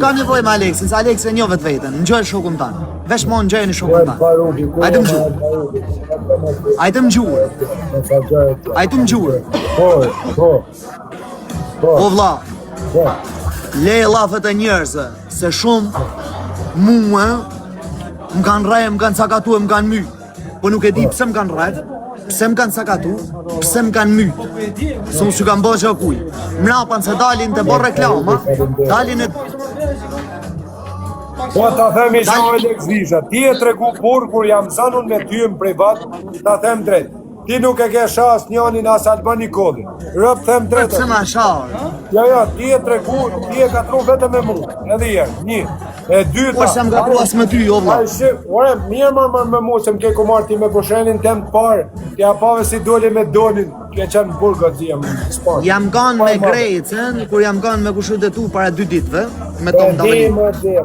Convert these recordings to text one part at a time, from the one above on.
Ka nevojë me Aleksin, se Aleksi e njo vetë vetën, ngjoj shokun tanë. Vesh mo ngjojeni shokun tanë. Hajde më gjurë. Hajde më gjurë. Hajde më gjurë. Po vlla. Le llafet e njerëzve, se shumë mua më kanë rrejë, më kanë cakatuar, më kanë myt. Po nuk e di pse më kanë rrejë, pse më kanë cakatuar, pse më kanë myt. Se unë s'u kam bërë që kuj. Mrapan se dalin të bërë reklama, dalin e... Po ta themi shumë Alex Visha, ti e tregu burr kur jam zanun me ty në privat, ta them drejt. Ti nuk e ke shas njonin as Alban Nikolli. Rëp them drejt. Pse ma shar? Ja, ti e tregu, ti e ka tru vetëm me mua. Edhe herë, një. E dyta. Po s'jam gabru as me ty, o vlla. Ore, mirë me mua se më ke kumar ti me pushenin tem të parë. Ti apave si doli me donin, ke qenë burr gazia më sport. Jam kanë me Grecën, kur jam kanë me kushtet e tu para 2 ditëve, me Tom Davrin.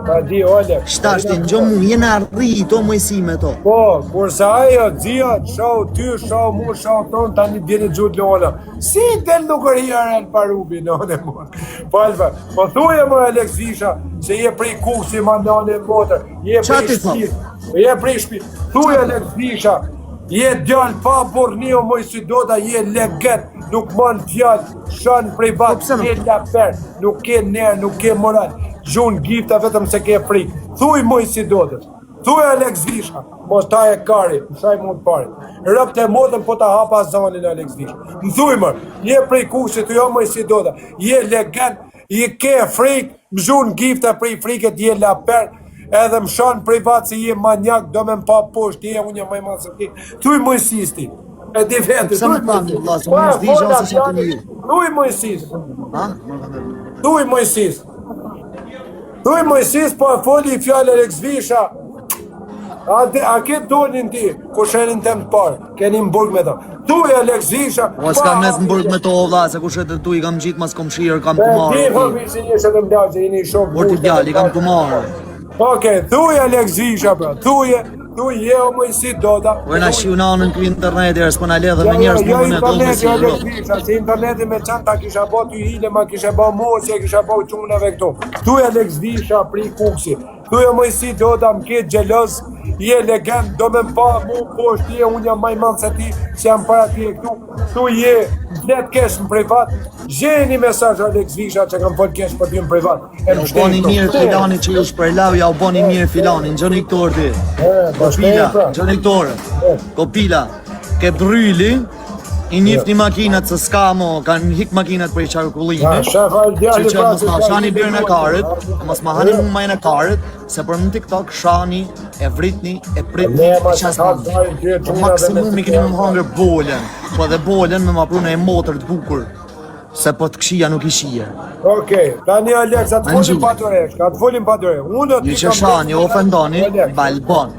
Pa di, Ole. Shtashti në gjomu, jena rri to mëjsi me to. Po, kurse ajo, dzia, shau ty, shau mu, shau ton, tani djeni gjut lona. Si del nuk rrjare në parubi, nane mor. Po thuje më Alex Visha, se je prej kuksi ma nane motër, je prej shpit, je prej shpit. Thuje Alex Visha, je djallë pa bornio moj si doda, je leget, nuk man fjall, shanë privat, je laper, nuk ke nerë, nuk ke moral. Gjun gifta vetëm se ke frik. Thuj moj si dodës. Thuj Alex Visha. Mos ta e kari, shaj mund pare. Rëp të modën po ta hapa zanin Alex Visha. Më thuj mër, je prej kusit, tu jo moj si doda. Je legend, je ke frik, më gjun gifta prej friket, je laper. Edhe më shanë privat se je manjak, do me më pa posht, je unë më ma se ti. Thuj moj sisti. E di vetë. Pse më panë, vlla, se më s'di gjo se shatë një. Thuj moj sis. Thuj moj sis. Thuj Mojsis, po e foli i fjallë Alex Visha. A ke donin ti, ku shenin tem të parë, keni më burg me to. Thuj Alex Visha. O s'kam nes më burg me to, vlla, se ku shetet tu i kam gjitë mas kom shirë, kam të marë. Ti hëmi si një shetë mdaqë, jeni i shokë. Por t'i djali, kam të marë. Oke, thuj Alex Visha, bro, thuj je o Mojsi doda. Po e na shiu nanën këj internet, e s'po na ledhe me njerës më në do me si Alex Visha, se interneti me qanë ta kisha bo t'y hile, ma kisha bo mosje, kisha bo qunave këto. Thuj Alex Visha, pri kuksi. Thuj o Mojsi doda, më ke gjelos, je legend, do me më pa mu posht, je unë jam maj manë se ti, që jam para ti e këtu. Thuj je, vlet kesh në privat, gjeni mesazh Alex Visha që kam fol kesh për ty në privat. U boni mirë filani që ju shpërlau, ja u boni mirë filani, në gjoni këtor ti. Kopila, gjoni këtore. Kopila, ke bryli, i njifti makinat se s'ka mo, kanë hik makinat për i qarkullimi. Që mos ma shani birën e karet, mos ma hani mu majnë e karet, se për në TikTok shani, e vritni, e pritni, e qasmani. Po maksimum i keni më hangër bolen, po dhe bolen me ma prune e motër të bukur. Se po të këshia nuk i shije. Okej, tani Alex, atë folim pa të resh, atë folim pa të resh. Ju që shani, ofendoni, balbon.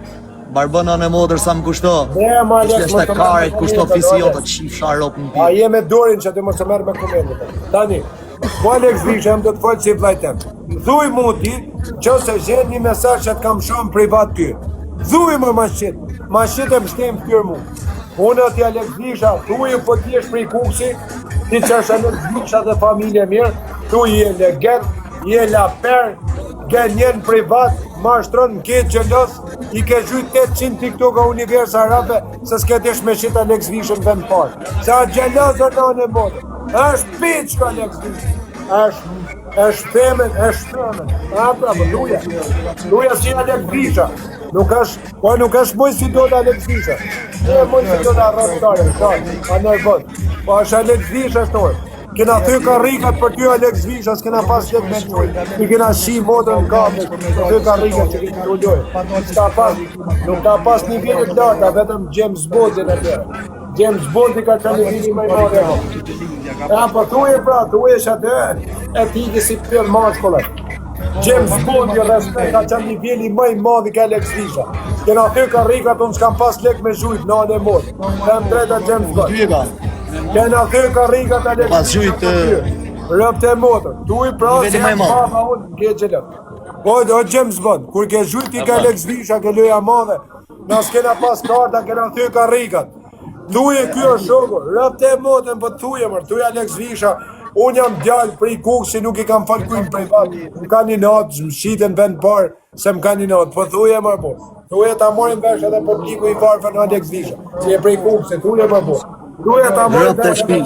Barbona në modër sa më kushto. Ishte karet, kushto fisiota të shif sharop në pi. A je me dorin që të mos të merë me komendit. Tani, po Alex Visha, më do të folë si vlajtem. Dhuj mu ti, që se gjenë një mesazh që të kam shonë privat ty. Dhuj më mashqit e më shtem për mu. Unë ati Alex Visha, thuj po ti është prej kuksi, ti që është Alex Visha dhe familje mirë, thuj je legend, je laper, genjen privat, mashtron në ketë gjelos, i ke gjujt 800 TikTok a univers arabe, se s'ke desh me shit Alex Visha në vend parë. Sa gjelos o në në modë. Është piq ka Alex Visha. është femen. A prapë, luja si Alex Visha. Nuk është moj si do të Alex Visha. E moj si do të arrastare, a nervot. Po është Alex Visha shtorë. Kena thy karikat për ty Alex Visha, s'kena pas lek me qoj. I kena shi modën në kape, thy karikat që kena rulloj. Nuk ka pas një vjetë të larta, vetëm James Bondin e tërë. James Bondi ka qenë vini me modë e modë. Ja, po thuje që atë e tiki si për mashkullet. James Bondi dhe s'me ka qenë një vjeli mëj madhi ka Alex Visha. Kena thy karikat, unë s'kam pas lek me zhujt në anë e modë. Them drejta James Bondi. Kena thy karikat Alex Visha. Rëpte e modër. Thuj pra se e papa unë në ke gjelet. O James Bond, kur ke zhujt i ka Alex Visha, ke loja madhe, nas kena pas karta, kena thy karikat. Thuje kjo është shoku, rëpte e modën, po thuje mërë, thuje Alex Visha, Unë jam djalë prej kukë që nuk I kam falë kujnë privat. Më ka një natë, më shiten vend parë, se më ka një natë. Po thuje më po. Thuje ta morin vesh edhe publiku I varfën Alex Visha. Që e prej kukë, se thuje më po. Thuje ta morin vesh edhe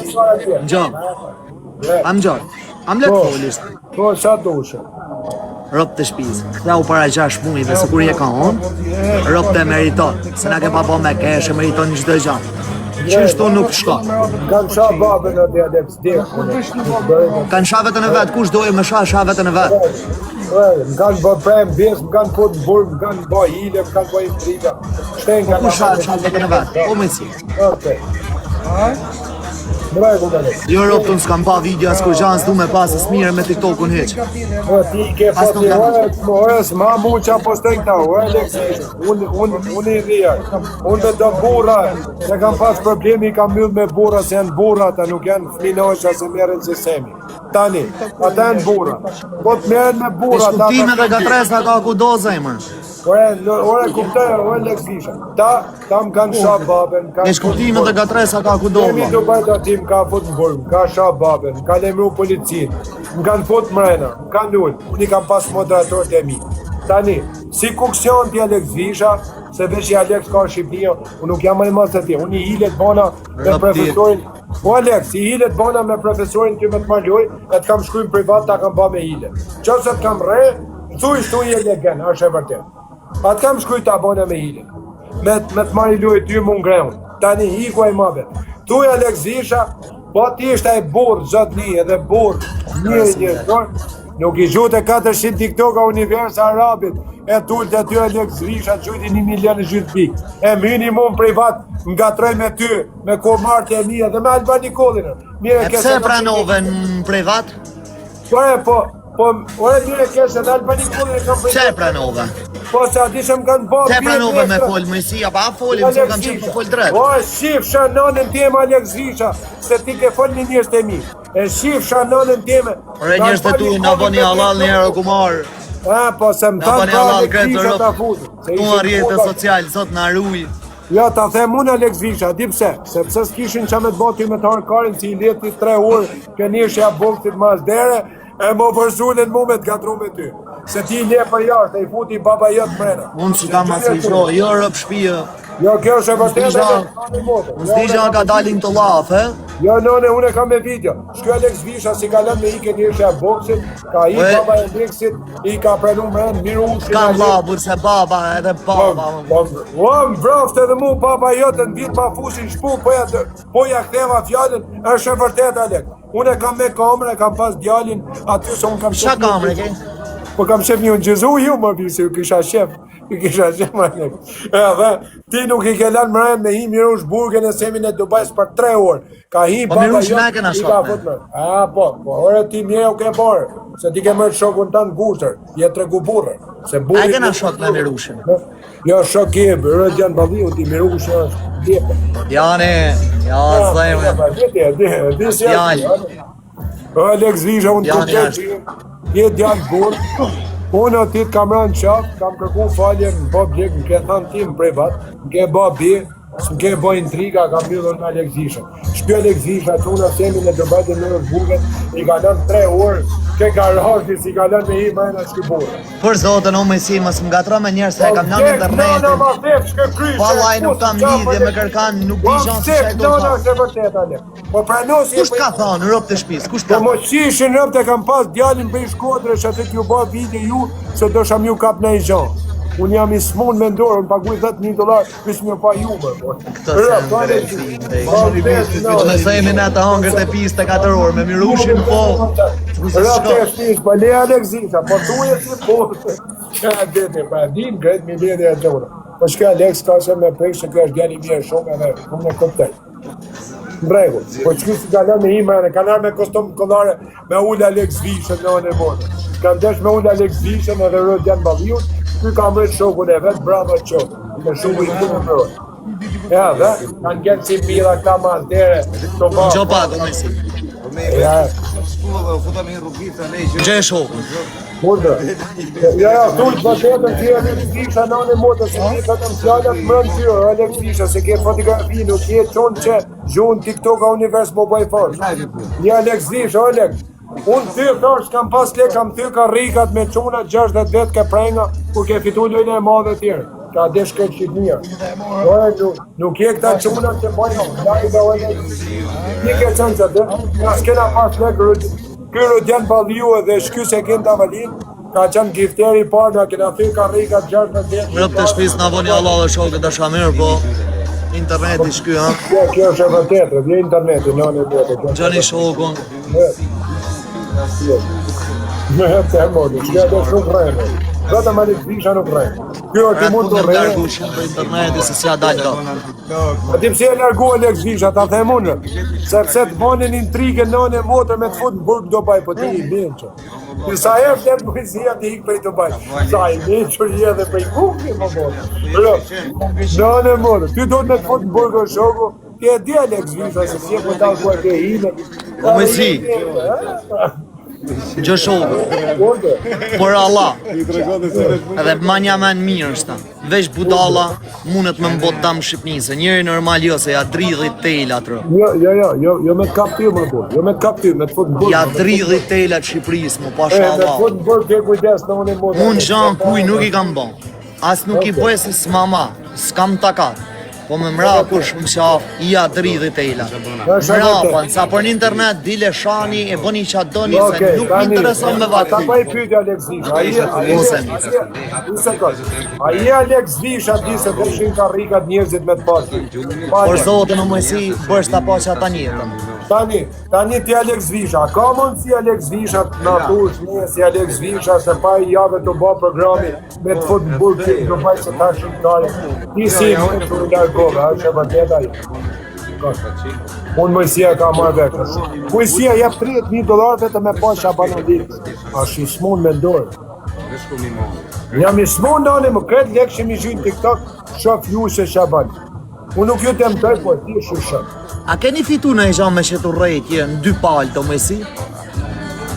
Am gjallë. Am letë folisht. Po, qa dushe? Rob të shpiz, këta u para 6 mujve se kur je ka unë, rob të meriton, se na ke pa po me kesh, e meriton një çdo gjë. Qështu nuk shko. Kanë qa babën atë Alex, Kanë shavetën e vetë, kush dojë me shavetën e vetë? Më kanë bë premë besë, më kanë fut në burë, më kanë bë hile, më kanë bë intriga. Kush shavetën e vetë? Po me si. Okej. Bravo, Alex. Jo roptun s'kam pa video as kur gjanë s'du me pasës mire me TikTokun heq. Po ti ke pati orës ma mu qa postoj këta, Alex, unë I dhja, unë me do burra, se kam pas problemi, kam myllë me burra, se janë burra, ta nuk janë flinosha se merën që semi. Tani, ata janë burra, po të merën me burra, ta... Shkuptime dhe gatresa ka ku do zemër. Ore kuptoj, Alex Visha, ta më kanë shab babën, shkuptime dhe gatresa ka ku do Kemi të bajta ti më ka fut në burë, më ka shab babën, më ka lemru policinë, më kanë fut mrena, më kanë ullë, unë I kam pas moderatorët e mi. Tani, si kuksion ti Alex Visha, se veç I Alex ka Shqipnia, unë nuk jam më mas të ti, unë I hilet bona me profesorin, po Alex, I hilet bona me profesorin ty me të marloj, e të kam shkujnë privat, ta kam ba me hilet. Qëse të kam re, thuj e legen, është e vërtet. Atë kam shkujnë ta bona me hilet, me të marloj ty më ngreun, tani hiko e mabe. Thuj Alex Visha, po ti ishte e burë, zotni, edhe burë, një, nuk I gjute 400 TikToka univers Arabit, e tullë të ty Alex Visha, qujti 1 milion gjithë pik, e minimum privat, nga troj me ty, me komartë e mi, edhe me Alba Nikolina. E pse pranove në privat? Ore mire keshe dhe Alba Nikolina kam privat. Pse pranove? Po se ati që më kanë bërë pse pranove me folë mësia, pa folim, se më kam qenë po folë drejt. O, shif shanonën teme Alex Visha, se ti ke folë një njështë e mi. E shif shanonën teme. Ore njështë e tu, na bëni halal një herë kumarë. Po se më thanë pa Alex Visha ta futë. Tu a rjetët social, sot në arruj. Ja, ta them unë Alex Visha, di pse? Sepse s'kishin që me të boti me të harkarin, si I leti 3 orë, kënishja buktit mas dere, e më vërzullin mu me të gatru me ty. Se ti le për jashtë, e I futi baba jetë mrena. Unë që kam asë I shro, jo rëp shpijë. Jo, kjo është e vërtetë. Unë s'di që ka dalin të lafë, Jo, none, unë e kam me video. Shkjo Alex Visha, si ka lënë me I kënishja buktit, ka I baba e Alexit, I ka prenu mrenë, miru unë Kam babur se baba edhe baba. O, më vraftë edhe mu baba jotën, vitë ma fusin shpu, po ja ktheva fjallin, është e vërtet, Alex. Unë e kam me kamre, kam pas djalin, aty se unë kam shef. Qa kamre, ke? Po kam shef një unë gjëzu ju, më bisi, ju kisha shef, Alex. Edhe, ti nuk I ke lanë mrenë me hi Mirush Burgen e semin e Dubajs për 3 orë. Ka hi Po baba Mirush jotë, me kena I ka shok, fut me. Po, ore ti mje u ke borë, se ti ke mërë shokun tanë gushtër, je tregu burrë. A kena shok me Mirushin? Jo, shok jebë, rëtë janë badhiu, ti Mirush është djepe. Jane, ja, s'dhejme. Alex Visha, unë të këtë je djanë burë, unë o ti të kam rënë qafë, kam kërku falje në bo bjek, në ke thanë ti më privat, në ke bo bje, së më ke bo intriga, kam mjëllur në Alex Visha. Shpjo Alex Visha, të unë asemi në dëbajt e në burget, I ka lënë 3 orë, ke garajti si ka lënë me I majnë shky burë. Për zotën, o me si, mësë më gatro me njerë se e kam lënë internetin. Valaj nuk kam lidhje me kërkan, nuk di gjanë se shaj do thonë. Kusht ka thonë, rëp të shpis, kusht ka Po mo qishin rëp të kam pas djalin për I shkodre, që atë t'ju ba video ju, se do sham ju kap në I gjanë. Unë jam I smun me ndorë, unë paguj $10,000, pis më pa ju më. Këto se në me sejmi në të hangër të pis të 4 orë, me Mirushin po. Rëp të shpis, po le Alex Visha, po tu e si po. Qa dete, pa din, gret mi lede e gjona. Po shka Alex ka se me prejkë, që kjo është djali mirë shumë, edhe unë e këptej. Bregu, po që si ka lënë me imene, ka nërë me kostum këllare me ullë Alex Visha në në botë. Kam desh me ullë Alex Visha në dhe rëtë janë badhiut, ty kam rëtë shokun e vetë, brava qokë, me shokun I të më mërë. Ja, dhe, kanë kënë si mira këta mazdere, të ba. Gjo pa, do me si. Gje shokun. Urdë. Ja, tujt vërtetën që Alex Visha nane motës, se ke vetëm fjallat më në tyre, Alex Visha, se ke fotografi, nuk ke qonë që gjuhën TikTok-a univers më bëj forë. Ja, Alex Visha, Alex, unë ty thash kam pas le, kam ty ka rikat me quna 60 vetë ke prenga, kur ke fitu lojnë e madhe tjerë. Ka desh këtë qitnia. Nuk je këta quna që bëjnë, lajë dhe Alex. Një ke qënë që dhe, nga s'kena pas le kërë djenë balju edhe shky se kënë të avalin, ka qenë gifteri parë, nga kena thy ka rika 60 vetë. Mërëp të shpis në avoni Allah dhe shokët të shamirë, po interneti shky, ha? Kjo është e vërtetë, vje interneti, në në vjetë. Gjani shokën. Me hëtë e modi, shkja dhe shumë rejnë. Vetëm Alex Visha nuk rejnë. Kjo ti mund të rejnë. Largu shumë për interneti, se si a dalë do. A ti pse e largu Alex Visha, ta them unë, sepse të banin intrigën në motër me të fut në burg do baj, po ti i menqë. Sa e flet mëjësia ti ikë për i të baj. Sa i menqër je dhe për i kuki më motër. Në motër, ty do të me të fut në burg o shoku, ti e di Alex Visha, se si e për talë ku e ke hinë. O me si, gjë shokë, për Allah, edhe manja me në mirë është ta. Vesh budala, mundet me mbot dam Shqipni, se njëri normal jo, se ja dridhit tejla të rë. Jo me të kap ty më bërë, jo me të kap ty, me të fut në burg. Ja dridhit tejla të Shqipëris, më pasha Me të Allah. fut në burg, ke kujdes në unë e motër. Unë gjanë kuj nuk i kam bon, as nuk i bëj se s'mama, s'kam takat. Po me mra kush më qaf, i ja dridhit tejla. Mra, sa për në internet, dile shani, e bëni që atë doni, se nuk më intereson me Ta vakë. pa i pyjtë Alex Visha, a i Alex Visha di se dëshin ka rikat njerëzit me të pati. Por zotë në mësi, bërsh ta po që ata njëtën. Tani ti Alex Visha, ka mund si Alex Visha të natush një si Alex Visha se pa i jave të ba programi me të fut në burg të në bajtë se ta shqiptare. Ti si në të largove, a që vërteta i. Unë mëjësia ka marrë vekës. Mëjësia jep $30,000 vetë me pa shabanodikës. A shi smun me ndorë. Jam i smun në anë më kretë lekë që mi zhynë TikTok, shof ju se shaban. Unë nuk ju të më tërë, po ti shushat. A keni fitu në e gjanë me shetu rejtje në 2 palë të mësi?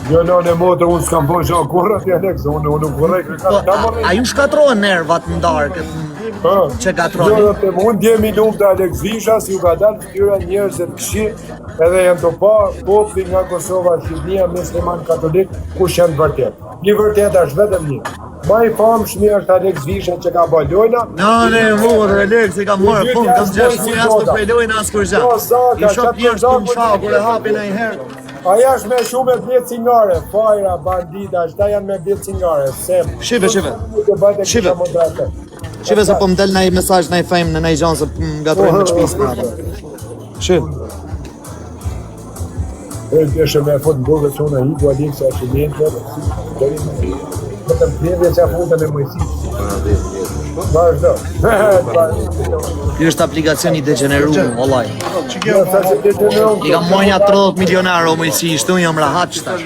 Jo në në motër, unë s'kam po gjanë kurrat i Alex, unë nuk vërrej kërkat. A ju shkatrojnë nervat në darë këtë që katroni? Jo, unë djemi lumë të Alex Visha, si ju ka dalë të tyra njerëzit këshi, edhe janë të pa popli nga Kosova, Shqipnia, Musliman, Katolik, kush janë vërtet. Një vërtet është vetëm një. Ma i famshmi është Alex Visha që ka ba lojna. Në mërë, Alex, i ka mërë punë, kam 6 muj asë të prejlojnë asë kur gjatë. I shok njerës të më shau, kur e hapin e i herë. Aja është me shumë e bjetë cingare, fajra, bandita, shta janë me bjetë cingare, sem. Shive. Shive se po më del në i mesaj në i fejmë në në i gjanë se më gatrojnë me qpisë në atë. Shive. E kështë me fut në burgë që unë e hiku adik se është i njënë të vetëm pjevje që a futën e mëjësi. Vazhdo. Kjo është aplikacion i degeneru, vallaj. I I kam mojnja 30 milionar o mëjësi, ishtu një më rahat që tash.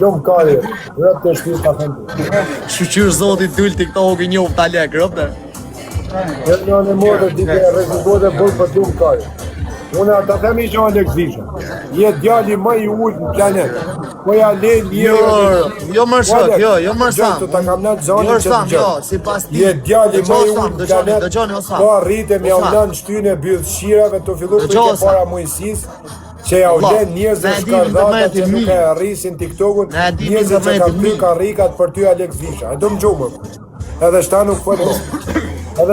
Shumë kari, rëpë të shpis pa thëndi. Shqyr zotit dull TikTok i njof të alek, rëpë. E në në modë dike rezikote burë për shumë kari. Unë ata themi që Alex Visha, je djali më i ullë në planet. Po ja le njërë... Jo mërshot, jo mërsam. Gjënë të kam në zonin që të Jo, si pas ti. je djali më i ullë në planet. Po rritem ja ullën shtyne bëllë shirave të fillu për ke para mujësis. Që ja ullën njëzë shkardata që nuk e rrisin TikTokun. Njëzë që ka ty ka rikat për ty Alex Visha. E do më gjumë. Edhe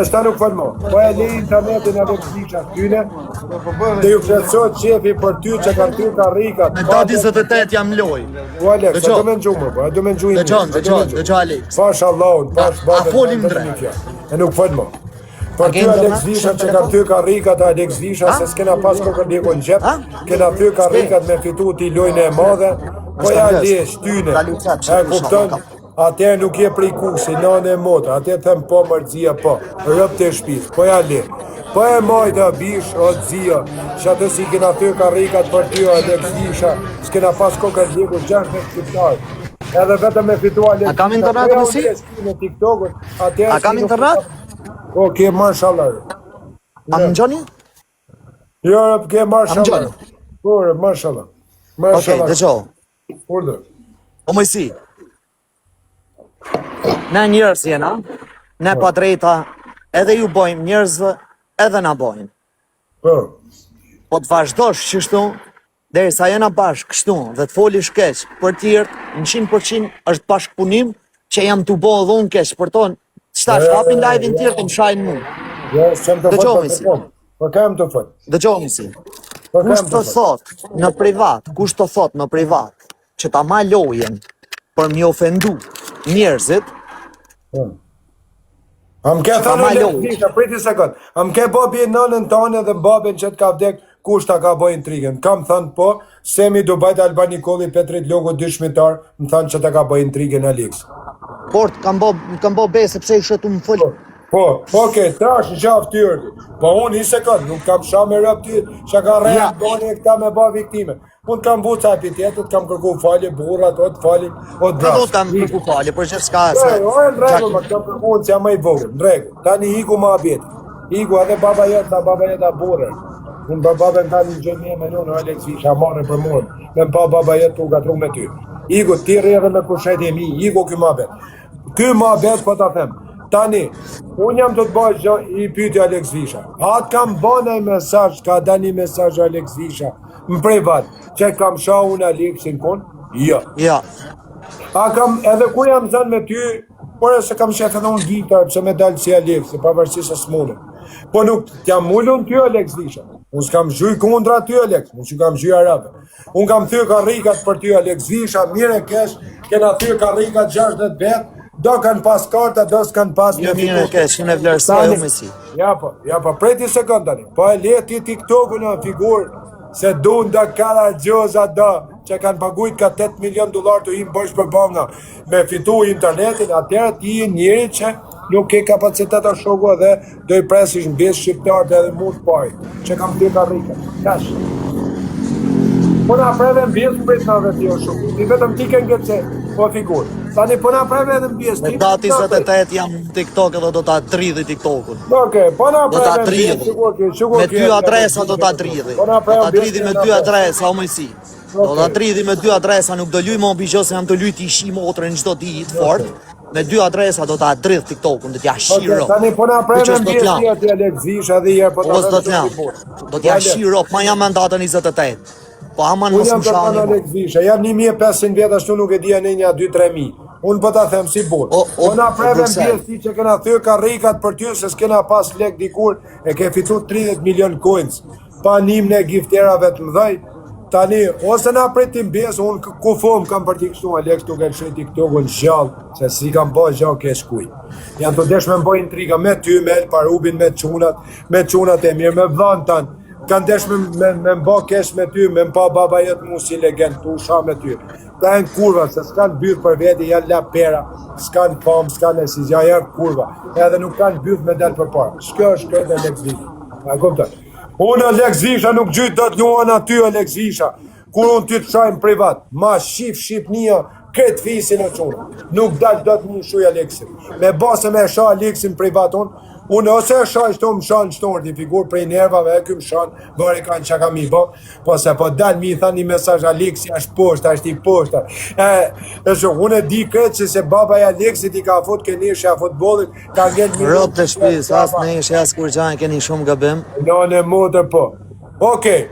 shta nuk falmo. Po e le internetin Alex Visha tyne, dhe ju fletësot qefi për ty që kanë ty ka rikat. Me ta 28 jam loj. Po Alex, e do me në gjumë, e do me në gjumë. Dëgjo Alex. Pash Allahun, pash A folim drejt. E nuk falmo. Për ty Alex Visha që kanë ty ka rikat Alex Visha, se s'kena pas kokër djeko në gjep, kena ty ka rikat me fitu ti lojnë e madhe, po ja le shtyne, e kupton. Atër nuk je prej kusi, nane e motë, atër them po mërëzia po, rëp të shpis, po ja le. Po e majtë bish, o të zia, që atë si kena ty ka rikat për ty Alex Visha, s'kena pas kokër djeku 60 shqiptarë. Edhe vetëm me fitu Alex Visha. A kam internet në si? A kam internet? O, ke marshallar. A më gjoni? Jo, ke marshallar. Por, marshallar. Okej, dëgjo. Urdhër. O mëjsi, ne njerëz jena, ne pa drejta edhe ju bojmë njerëzve, edhe na bojnë. Po. Po të vazhdosh qështu, derisa jena bashkë kështu dhe të folish keq për tjerët, në 100% është bashkëpunim që jam të bo edhe unë keq për tonë, qëtash hapin live-in tjerët të më shajnë mu. Jo, s'kem të Dëgjoj, fol. mësi. Po kam të fol. Dëgjoj si, Po kush kam të thot në privat, që ta ma lojen për mi ofendu njerëzit, Am ke ma thënë lojë. Lexvisha, priti sekond. Am ke babi nënën tonë dhe babën që të ka vdek, kush ta ka bojë intrigën? Kam thënë po, Semi Dubajt Alban Nikolli Petrit Logo 2 shmitar, më thënë që ta ka bojë intrigën Alex. Port, kam bo besë pse ishe tu më fol. Po, okej, trash në qafë ty ërdi. Po unë i sekund, nuk kam sha me rëp ty, që ka rejnë Ja. bani e këta me ba viktime. Unë kam bu ca epitetet, kam kërku falje, burrat, o të falje, o të Dhe do brash. të më kërku falje, për që s'ka O e në regu, ma kam kërku unë që jam e i vogën, në regu. Tani iku ma abjeti. Iku edhe baba jeta burë. Unë për babën tani gjëmje me nënë, Alex Visha, marrë për mërë. Me pa baba jetë u gatru me ty. Iku, ti rrë me kushet e mi, iku ky ma bet. Ky ma bet, po ta them. Tani, unë jam të të bëjë që i pyti Alex Visha. Atë kam bënë e mesaj, ka da një mesaj Alex Visha, më privat, që kam sha unë Alexin kun? Jo. Ja, A kam, edhe ku jam zënë me ty, por e se kam shef edhe unë gitar, pëse me dalë si Alex, se pavarësisht se s'mune. Po nuk t'jam mullun ty Alex Visha. Unë s'kam zhuj kundra ty Alex, unë që kam zhuj arabe. Unë kam thyë karrikat për ty Alex Visha, mire kesh, kena thyë karrikat 60 bet, do kanë pas karta, do s'kanë pas jo mire kesh, në vlerësoj o mësi. Ja po, preti sekund tani. Po e leti TikTok-u në figurë, se du nda kara gjoza do, që kanë pagujt ka 8 milion dolar të im bësh për bonga, me fitu internetin, atërë ti e njëri që nuk ke kapacitet a shoku edhe do i presish në besë shqiptarët edhe mund pari, që kam të karrika. Kash. Po na preve në bjesë prit në dhe ti o shoku, ti vetëm ti ke ngëtëse, po figurë. Tani po na preve edhe në bjesë, Me dati 28 jam në TikTok edhe do ta dridhi TikTokun. Okej, po na Do ta preve në dridhi. bjesë, Me 2 adresa do ta dridhi. Po na Do preve ta në dridhi me 2 adresa, o mësi. Do ta dridhi me 2 adresa, nuk do luj më obi qo se jam të luj t'i shi motrën çdo ditë fort. Me 2 adresa do ta dridh TikTokun, do t'ja shiro. Tani po na preve Që në s'do bjesë t'lam. ti ati Alex Visha dhe jërë, po Po s'do t'lam. Do t'ja shiro, ma jam mandatën 28. Po aman Unë mos jam më të kanë shani. Alex Visha, jam 1500 vjet ashtu nuk e dija në një 2-3 mi. Unë po ta them si burë. Po na preve në Bruxelles. pjesë ti që kena thyrë karrikat për ty, se s'kena pas lek dikur, e ke fitu 30 milion coins, pa nim në gifterave të mdhej. Tani, ose na pritim besë, unë ku fom kam për t'i kështu, Alex tuk e lëshoj TikTok-un gjallë, se si kam bëjë gjallë ke shkuj. Janë të desh me mboj intriga me ty, me El Parubin, me qunat e mirë, me vënë tanë. Kanë desh me mba kesh me ty, me mba baba jetë mu si legend, tu usha me ty. Ta e në kurva, se s'kanë byth për veti, janë la pera, s'kanë pam, s'kanë e si gja, janë kurva. Edhe nuk kanë byth me delë për parë. Shkjo është këtë Alex Visha. A kuptoj? Unë Alex Visha nuk gjytë do t'njohan aty Alex Visha. Kur unë ty të shajmë privat, ma Shqipnia, këtë fisin e qunë. Nuk dalë do t'një shuj Alexin. Me base me sha Alexin privat unë ose e sha shto më shanë shtorë, di figur prej nervave e këm shanë, bërë i kanë që kam i bo, po se po dalë mi i tha një mesaj Alexi është poshtë, është i poshtë. E shumë, unë e di këtë që se baba e Alexit i ka fut këni shë a futbolit, ka ngellë një... Rop të shpis, as në ishe as kur gjajnë keni shumë gabim. Në në motër po. Okej,